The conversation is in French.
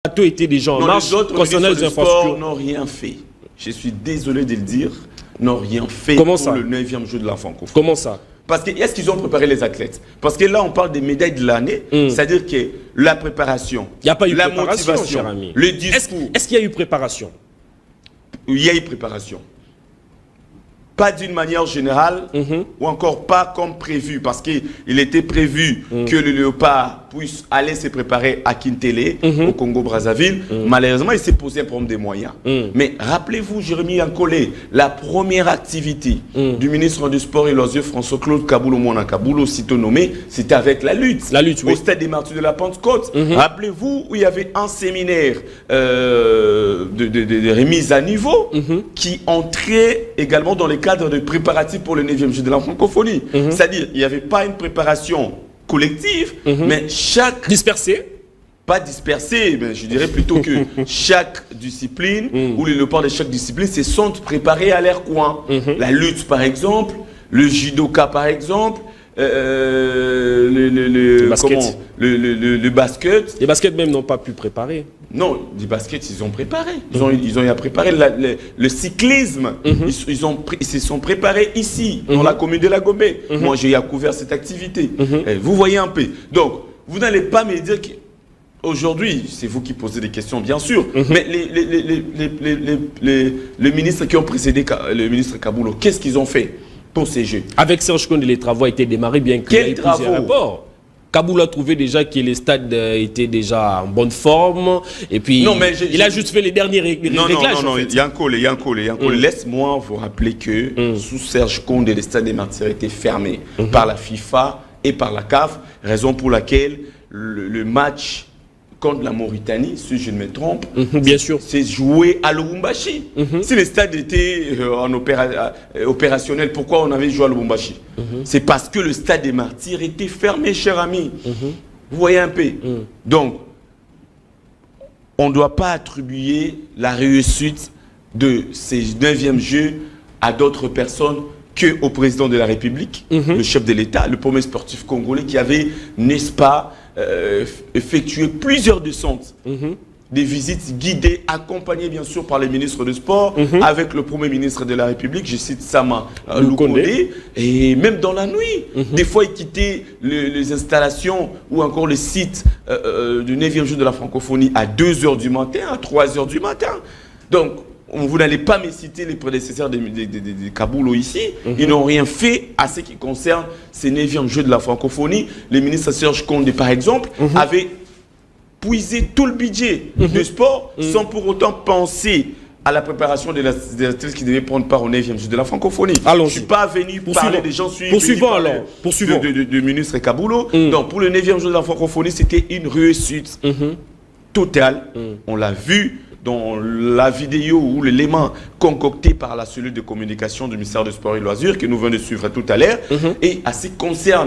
plateau était déjà en marche concernant les infrastructures. N'ont rien fait. Je suis désolé de le dire, n'ont rien fait pour le 9e jeu de la francophonie. Comment ça? Parce que est-ce qu'ils ont préparé les athlètes? Parce que là, on parle des médailles de l'année, c'est-à-dire que la préparation, il n'y a pas eu la préparation, motivation, cher ami. le discours. Est-ce qu'il y a eu préparation? Il y a eu préparation. Pas d'une manière générale, ou encore pas comme prévu, parce qu'il était prévu que le Léopard puisse aller se préparer à Kintélé, au Congo-Brazzaville. Malheureusement, il s'est posé un problème des moyens. Mais rappelez-vous, Jérémy Yankolé, la première activité du ministre du Sport et Loisirs, François-Claude Kaboulou, aussitôt nommé, c'était avec la lutte. La lutte, oui. Au stade des Martyrs de la Pentecôte. Rappelez-vous, où il y avait un séminaire de remise à niveau qui entrait également dans les cadre de préparatifs pour le 9e jeu de la francophonie. C'est-à-dire, il n'y avait pas une préparation collective, mais chaque... Dispersé? Pas dispersé, mais je dirais plutôt que chaque discipline, ou les léopards de chaque discipline, se sont préparés à leur coin. La lutte, par exemple, le judoka, par exemple, le basket. Le basket. Les baskets même n'ont pas pu préparer. Non, les baskets, ils ont préparé. Ils ont préparé le cyclisme. Ils se sont préparés ici, dans la commune de La Gombe. Moi, j'ai couvert cette activité. Vous voyez un peu. Donc, vous n'allez pas me dire qu'aujourd'hui, c'est vous qui posez des questions, bien sûr, mais les ministres qui ont précédé le ministre Kaboulou, qu'est-ce qu'ils ont fait pour ces Jeux? Avec Serge Konde, les travaux étaient démarrés, bien qu'il y ait plusieurs rapports. Kaboulou a trouvé déjà que les stades étaient déjà en bonne forme. Et puis, non, mais il a juste fait les derniers réglages. Non, Yankolé, laisse-moi vous rappeler que sous Serge Konde, les stades des Martyrs étaient fermés par la FIFA et par la CAF, raison pour laquelle le match contre la Mauritanie, si je ne me trompe, bien sûr, c'est joué à Lubumbashi. Si les stades étaient opérationnels, pourquoi on avait joué à Lubumbashi? C'est parce que le stade des Martyrs était fermé, cher ami. Vous voyez un peu. Donc, on ne doit pas attribuer la réussite de ces 9e Jeux à d'autres personnes qu'au président de la République, le chef de l'État, le premier sportif congolais qui avait, n'est-ce pas, effectué plusieurs descentes, des visites guidées, accompagnées bien sûr par les ministres du Sport, avec le premier ministre de la République, je cite Sama Lukonde, et même dans la nuit. Des fois, il quittait les installations ou encore le site du 9e jour de la francophonie à 2 h du matin, à 3 h du matin. Donc, vous n'allez pas me citer les prédécesseurs de Kaboulou ici. Ils n'ont rien fait à ce qui concerne ces 9e jeux de la francophonie. Le ministre Serge Konde, par exemple, avait puisé tout le budget du sport sans pour autant penser à la préparation des athlètes qui devaient prendre part au 9e jeu de la francophonie. Je ne suis pas venu parler des gens suivants. Poursuivons du ministre Kaboulou. Donc, pour le 9e jeu de la francophonie, c'était une réussite totale. On l'a vu dans la vidéo ou l'élément concocté par la cellule de communication du ministère du Sport et Loisirs que nous venons de suivre tout à l'heure. Et à ce qui concerne